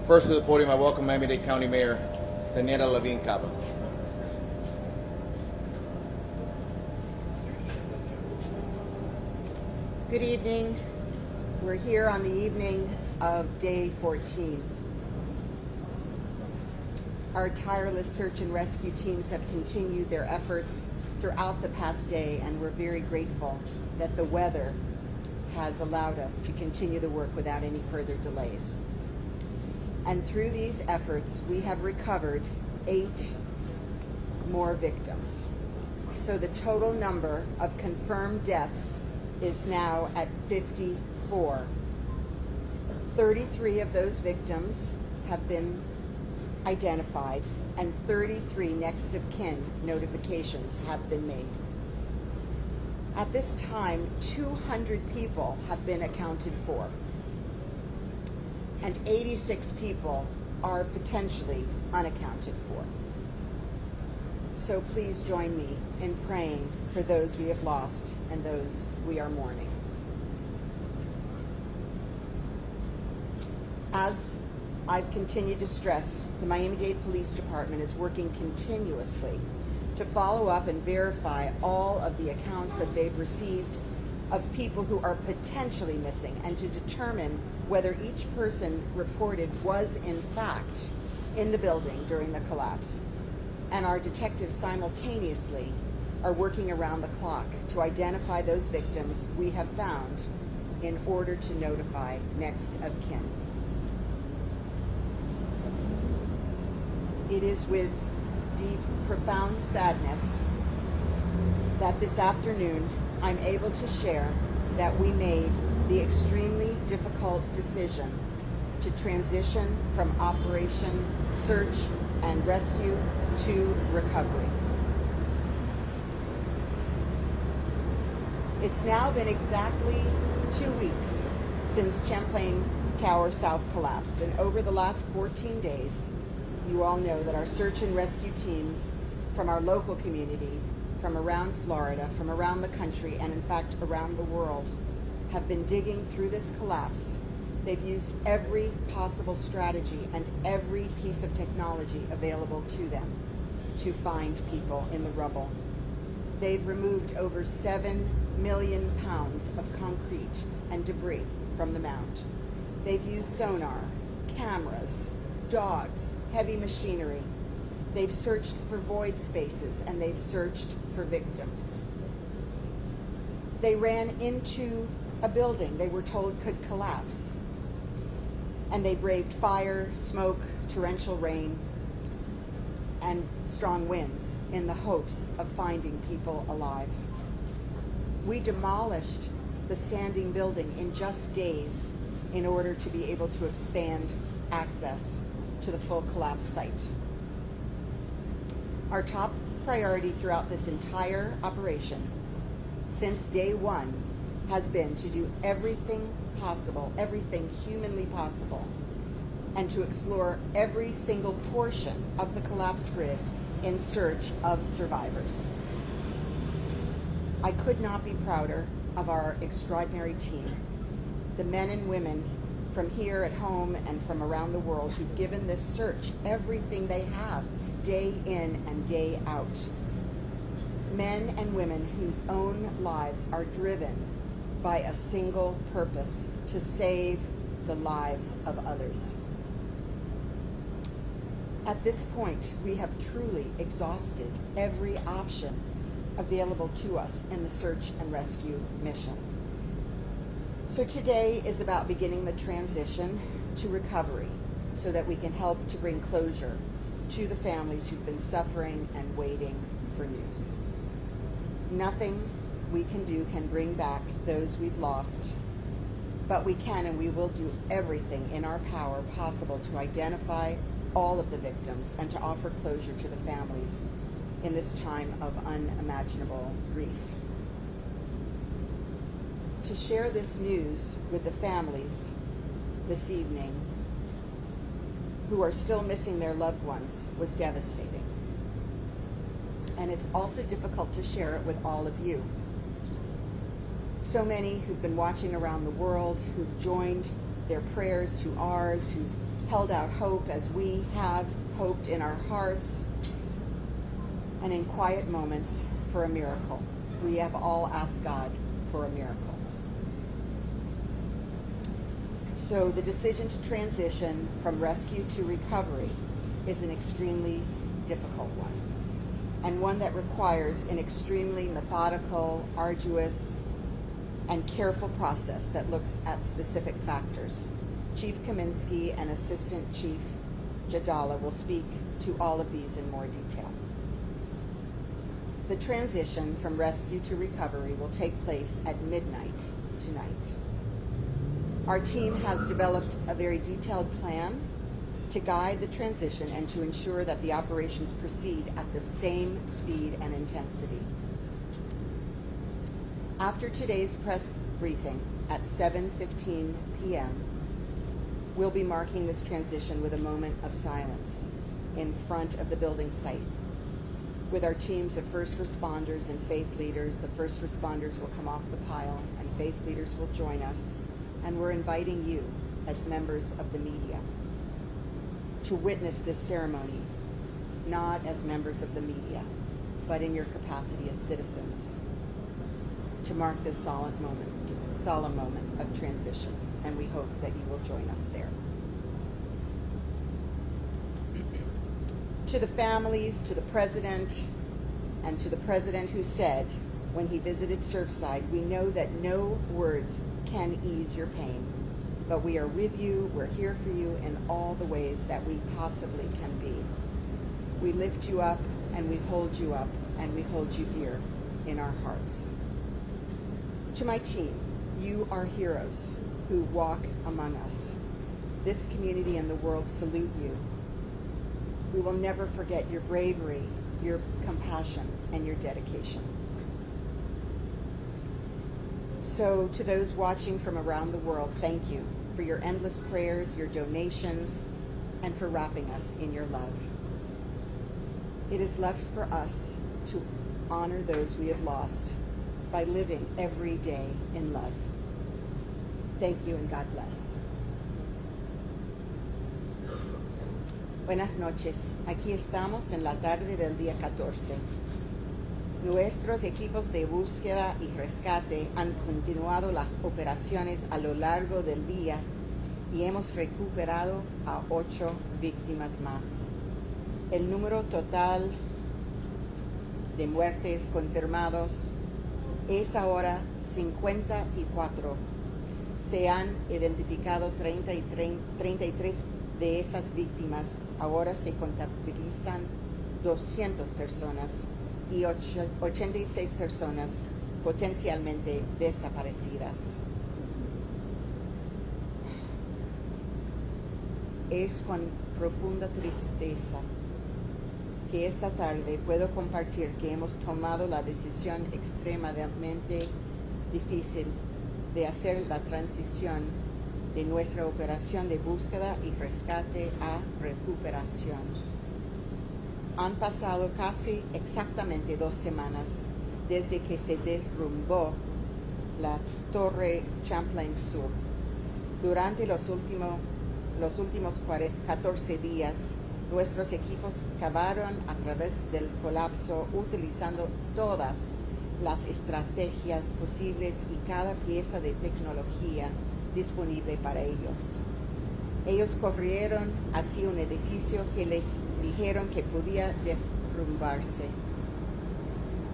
First to the podium, I welcome Miami-Dade County Mayor Daniela Levine Cava. Good evening. We're here on the evening of day 14. Our tireless search and rescue teams have continued their efforts throughout the past day, and we're very grateful that the weather has allowed us to continue the work without any further delays. And through these efforts, we have recovered 8 more victims. So the total number of confirmed deaths is now at 54. 33 of those victims have been identified, and 33 next of kin notifications have been made. At this time, 200 people have been accounted for, and 86 people are potentially unaccounted for. So please join me in praying for those we have lost and those we are mourning. As I've continued to stress, the Miami-Dade Police Department is working continuously to follow up and verify all of the accounts that they've received of people who are potentially missing, and to determine whether each person reported was in fact in the building during the collapse. And our detectives simultaneously are working around the clock to identify those victims we have found in order to notify next of kin. It is with deep, profound sadness that this afternoon I'm able to share that we made the extremely difficult decision to transition from Operation Search and Rescue to recovery. It's now been exactly 2 weeks since Champlain Tower South collapsed, and over the last 14 days, you all know that our search and rescue teams from our local community, from around Florida, from around the country, and in fact around the world, have been digging through this collapse. They've used every possible strategy and every piece of technology available to them to find people in the rubble. They've removed over 7 million pounds of concrete and debris from the mound. They've used sonar, cameras, dogs, heavy machinery. They've searched for void spaces, and they've searched for victims. They ran into a building they were told could collapse, and they braved fire, smoke, torrential rain, and strong winds in the hopes of finding people alive. We demolished the standing building in just days in order to be able to expand access to the full collapse site. Our top priority throughout this entire operation, since day one, has been to do everything possible, everything humanly possible, and to explore every single portion of the collapse grid in search of survivors. I could not be prouder of our extraordinary team, the men and women from here at home and from around the world who've given this search everything they have, day in and day out. Men and women whose own lives are driven by a single purpose: to save the lives of others. At this point, we have truly exhausted every option available to us in the search and rescue mission. So today is about beginning the transition to recovery so that we can help to bring closure to the families who've been suffering and waiting for news. Nothing we can do can bring back those we've lost, but we can and we will do everything in our power possible to identify all of the victims and to offer closure to the families in this time of unimaginable grief. To share this news with the families this evening who are still missing their loved ones was devastating. And it's also difficult to share it with all of you. So many who've been watching around the world, who've joined their prayers to ours, who've held out hope as we have hoped in our hearts and in quiet moments for a miracle. We have all asked God for a miracle. So the decision to transition from rescue to recovery is an extremely difficult one, and one that requires an extremely methodical, arduous, and careful process that looks at specific factors. Chief Kaminsky and Assistant Chief Jadala will speak to all of these in more detail. The transition from rescue to recovery will take place at midnight tonight. Our team has developed a very detailed plan to guide the transition and to ensure that the operations proceed at the same speed and intensity. After today's press briefing at 7:15 p.m., we'll be marking this transition with a moment of silence in front of the building site. With our teams of first responders and faith leaders, the first responders will come off the pile and faith leaders will join us, and we're inviting you as members of the media to witness this ceremony, not as members of the media, but in your capacity as citizens, to mark this solemn moment of transition, and we hope that you will join us there. To the families, to the president, and to the president who said when he visited Surfside, we know that no words can ease your pain, but we are with you, we're here for you in all the ways that we possibly can be. We lift you up, and we hold you up, and we hold you dear in our hearts. To my team, you are heroes who walk among us. This community and the world salute you. We will never forget your bravery, your compassion, and your dedication. So to those watching from around the world, thank you for your endless prayers, your donations, and for wrapping us in your love. It is left for us to honor those we have lost by living every day in love. Thank you and God bless. Buenas noches. Aquí estamos en la tarde del día 14. Nuestros equipos de búsqueda y rescate han continuado las operaciones a lo largo del día y hemos recuperado a 8 víctimas más. El número total de muertes confirmados es ahora 54. Se han identificado 33 de esas víctimas. Ahora se contabilizan 200 personas y 86 personas potencialmente desaparecidas. Es con profunda tristeza que esta tarde puedo compartir que hemos tomado la decisión extremadamente difícil de hacer la transición de nuestra operación de búsqueda y rescate a recuperación. Han pasado casi exactamente 2 semanas desde que se derrumbó la Torre Champlain Sur. Durante los últimos 14 días, nuestros equipos cavaron a través del colapso utilizando todas las estrategias posibles y cada pieza de tecnología disponible para ellos. Ellos corrieron hacia un edificio que les dijeron que podía derrumbarse.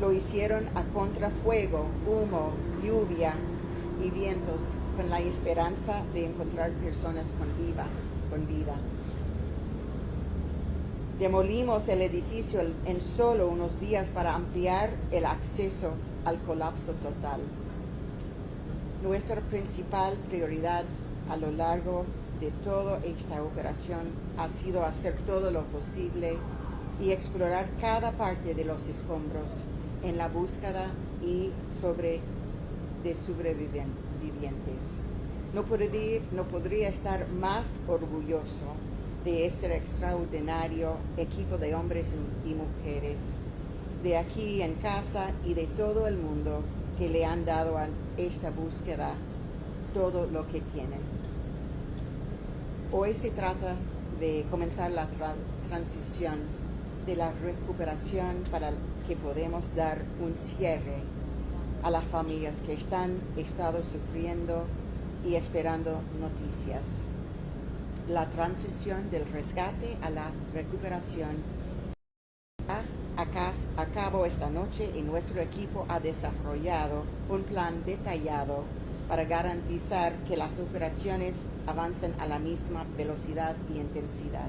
Lo hicieron a contrafuego, humo, lluvia y vientos, con la esperanza de encontrar personas con vida. Demolimos el edificio en solo unos días para ampliar el acceso al colapso total. Nuestra principal prioridad a lo largo de toda esta operación ha sido hacer todo lo posible y explorar cada parte de los escombros en la búsqueda de sobrevivientes. No podría estar más orgulloso de este extraordinario equipo de hombres y mujeres, de aquí en casa y de todo el mundo, que le han dado a esta búsqueda todo lo que tienen. Hoy se trata de comenzar la transición de la recuperación para que podamos dar un cierre a las familias que han estado sufriendo y esperando noticias. La transición del rescate a la recuperación a cabo esta noche y nuestro equipo ha desarrollado un plan detallado para garantizar que las operaciones avancen a la misma velocidad y intensidad.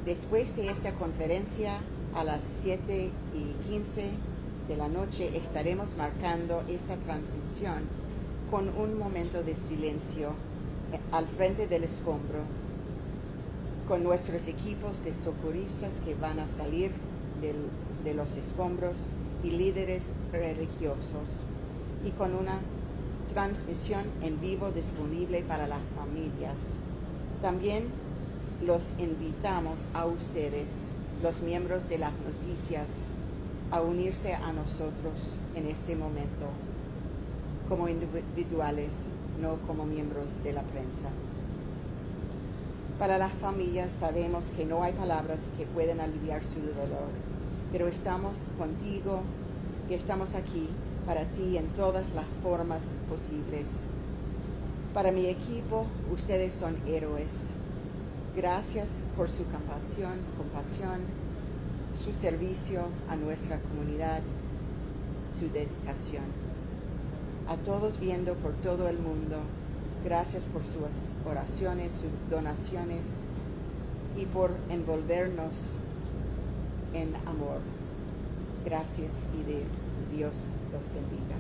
Después de esta conferencia, a las 7:15 de la noche, estaremos marcando esta transición con un momento de silencio al frente del escombro, con nuestros equipos de socorristas que van a salir de los escombros y líderes religiosos, y con una transmisión en vivo disponible para las familias. También los invitamos a ustedes, los miembros de las noticias, a unirse a nosotros en este momento, como individuales, no como miembros de la prensa. Para las familias sabemos que no hay palabras que puedan aliviar su dolor, pero estamos contigo y estamos aquí para ti en todas las formas posibles. Para mi equipo, ustedes son héroes. Gracias por su compasión, su servicio a nuestra comunidad, su dedicación. A todos viendo por todo el mundo, gracias por sus oraciones, sus donaciones y por envolvernos en amor. Gracias y Dios los bendiga.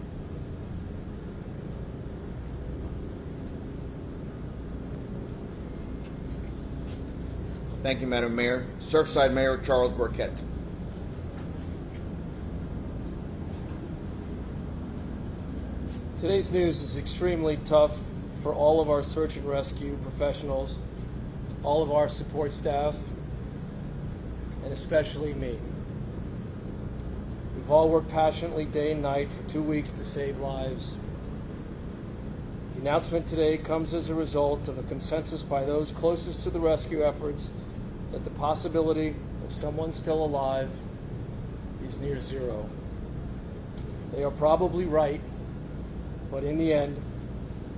Thank you, Madam Mayor. Surfside Mayor Charles Burkett. Today's news is extremely tough for all of our search and rescue professionals, all of our support staff, and especially me. We've all worked passionately day and night for 2 weeks to save lives. The announcement today comes as a result of a consensus by those closest to the rescue efforts that the possibility of someone still alive is near zero. They are probably right, but in the end,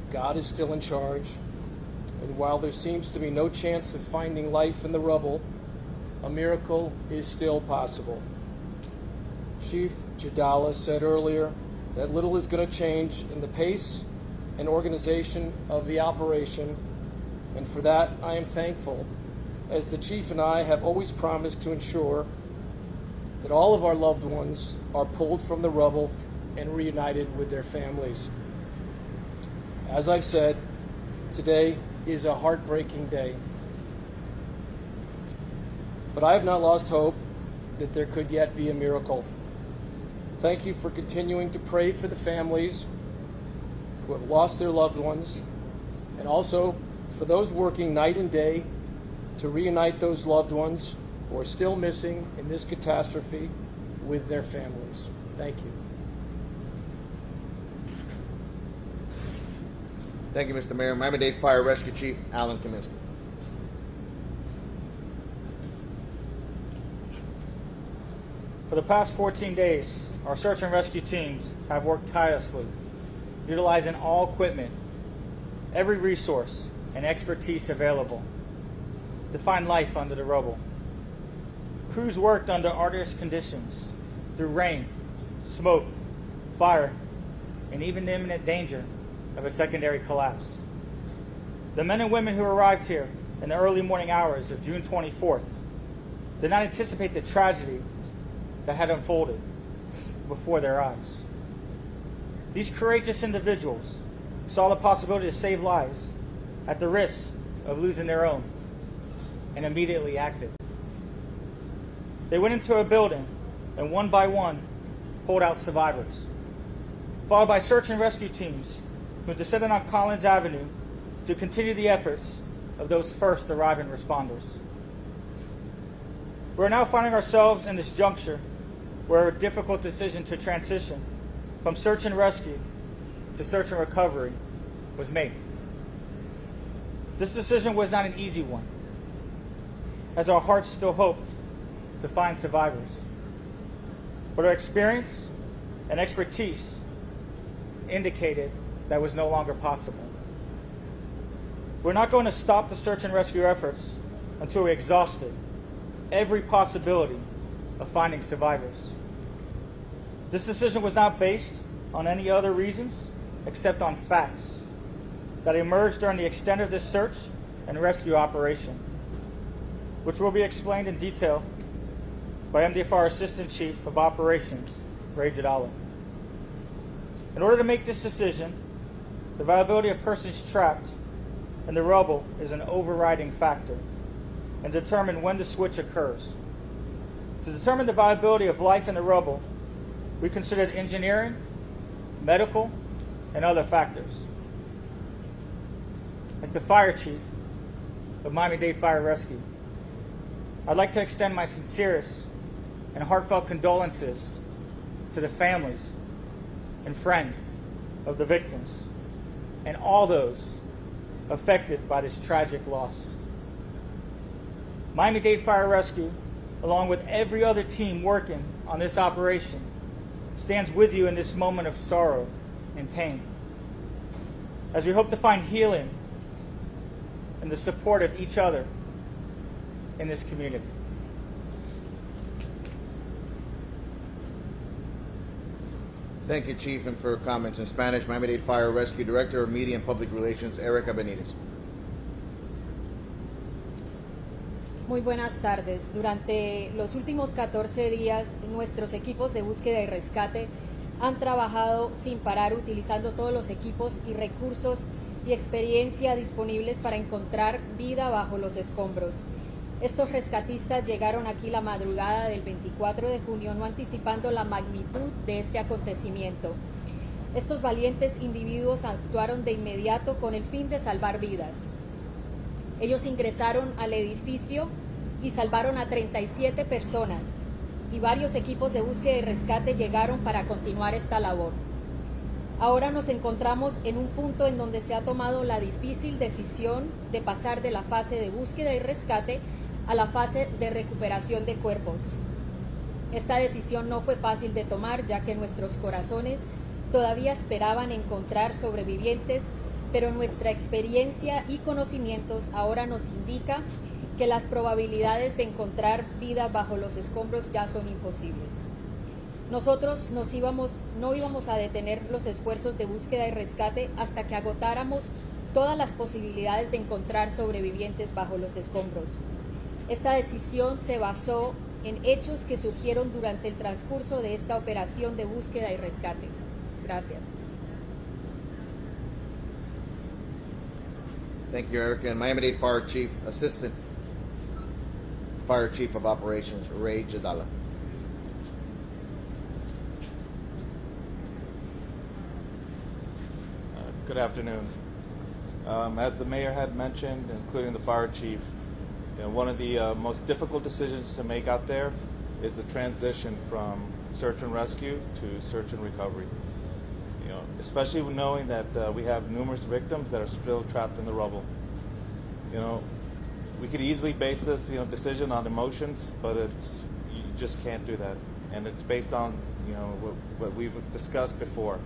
God is still in charge, and while there seems to be no chance of finding life in the rubble, a miracle is still possible. Chief Jadala said earlier that little is going to change in the pace and organization of the operation, and for that I am thankful, as the Chief and I have always promised to ensure that all of our loved ones are pulled from the rubble and reunited with their families. As I've said, today is a heartbreaking day. But I have not lost hope that there could yet be a miracle. Thank you for continuing to pray for the families who have lost their loved ones, and also for those working night and day to reunite those loved ones who are still missing in this catastrophe with their families. Thank you. Thank you, Mr. Mayor. Miami-Dade Fire Rescue Chief Alan Kaminsky. For the past 14 days, our search and rescue teams have worked tirelessly, utilizing all equipment, every resource, and expertise available to find life under the rubble. Crews worked under arduous conditions, through rain, smoke, fire, and even the imminent danger of a secondary collapse. The men and women who arrived here in the early morning hours of June 24th did not anticipate the tragedy that had unfolded before their eyes. These courageous individuals saw the possibility to save lives at the risk of losing their own and immediately acted. They went into a building and one by one pulled out survivors, followed by search and rescue teams who descended on Collins Avenue to continue the efforts of those first arriving responders. We are now finding ourselves in this juncture where a difficult decision to transition from search and rescue to search and recovery was made. This decision was not an easy one, as our hearts still hoped to find survivors. But our experience and expertise indicated that was no longer possible. We're not going to stop the search and rescue efforts until we exhausted every possibility of finding survivors. This decision was not based on any other reasons except on facts that emerged during the extent of this search and rescue operation, which will be explained in detail by MDFR Assistant Chief of Operations, Ray Jadala. In order to make this decision, the viability of persons trapped in the rubble is an overriding factor and determine when the switch occurs. To determine the viability of life in the rubble, we considered engineering, medical, and other factors. As the fire chief of Miami-Dade Fire Rescue, I'd like to extend my sincerest and heartfelt condolences to the families and friends of the victims and all those affected by this tragic loss. Miami-Dade Fire Rescue, along with every other team working on this operation, stands with you in this moment of sorrow and pain, as we hope to find healing and the support of each other in this community. Thank you, Chief, and for comments in Spanish. Miami-Dade Fire Rescue Director of Media and Public Relations, Erica Benitez. Muy buenas tardes. Durante los últimos 14 días, nuestros equipos de búsqueda y rescate han trabajado sin parar utilizando todos los equipos y recursos y experiencia disponibles para encontrar vida bajo los escombros. Estos rescatistas llegaron aquí la madrugada del 24 de junio, no anticipando la magnitud de este acontecimiento. Estos valientes individuos actuaron de inmediato con el fin de salvar vidas. Ellos ingresaron al edificio y salvaron a 37 personas, y varios equipos de búsqueda y rescate llegaron para continuar esta labor. Ahora nos encontramos en un punto en donde se ha tomado la difícil decisión de pasar de la fase de búsqueda y rescate a la fase de recuperación de cuerpos. Esta decisión no fue fácil de tomar, ya que nuestros corazones todavía esperaban encontrar sobrevivientes, pero nuestra experiencia y conocimientos ahora nos indica que las probabilidades de encontrar vida bajo los escombros ya son imposibles. Nosotros no íbamos a detener los esfuerzos de búsqueda y rescate hasta que agotáramos todas las posibilidades de encontrar sobrevivientes bajo los escombros. Esta decisión se basó en hechos que surgieron durante el transcurso de esta operación de búsqueda y rescate. Gracias. Thank you, Erica. And Miami-Dade Fire Chief, Assistant Fire Chief of Operations, Ray Jadala. Good afternoon. As the mayor had mentioned, including the fire chief, one of the most difficult decisions to make out there is the transition from search and rescue to search and recovery. Especially knowing that we have numerous victims that are still trapped in the rubble. We could easily base this decision on emotions, but you just can't do that, and it's based on what we've discussed before.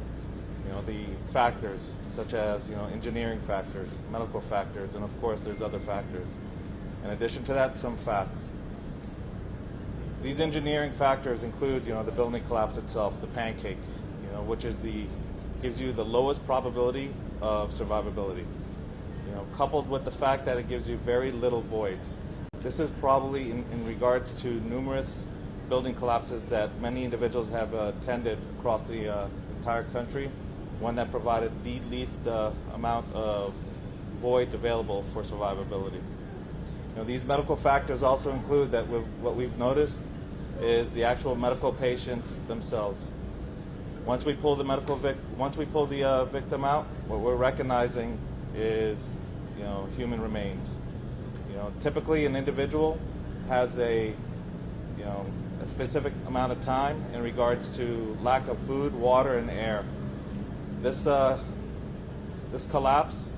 The factors such as engineering factors, medical factors, and of course there's other factors. In addition to that, some facts. These engineering factors include the building collapse itself, the pancake, which is gives you the lowest probability of survivability. Coupled with the fact that it gives you very little voids. This is probably in regards to numerous building collapses that many individuals have attended across the entire country, one that provided the least amount of voids available for survivability. These medical factors also include that what we've noticed is the actual medical patients themselves. Once we pull the victim out, what we're recognizing is human remains. Typically an individual has a specific amount of time in regards to lack of food, water, and air. This collapse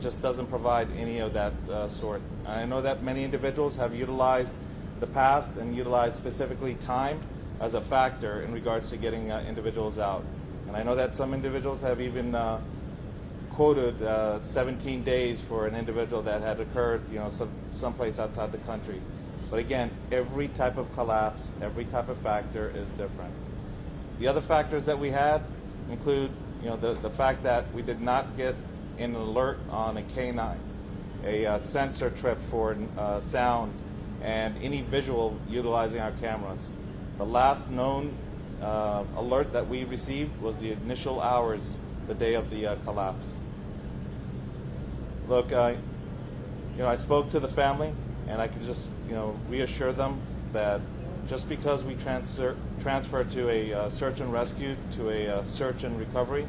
just doesn't provide any of that sort. I know that many individuals have utilized the past and utilized specifically time as a factor in regards to getting individuals out. And I know that some individuals have even quoted 17 days for an individual that had occurred, someplace outside the country. But again, every type of collapse, every type of factor is different. The other factors that we had include, the fact that we did not get an alert on a K9, a sensor trip for sound, and any visual utilizing our cameras. The last known alert that we received was the initial hours the day of the collapse. Look, I spoke to the family, and I can just, reassure them that just because we transfer to a search and rescue to a search and recovery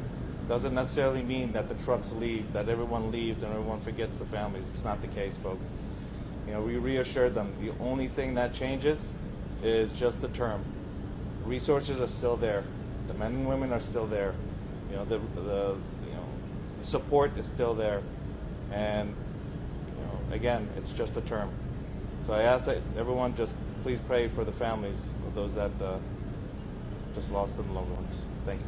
doesn't necessarily mean that the trucks leave, that everyone leaves and everyone forgets the families. It's not the case, folks. We reassure them the only thing that changes is just the term. Resources are still there. The men and women are still there. The support is still there. And again, it's just a term. So I ask that everyone just please pray for the families of those that just lost some loved ones. Thank you.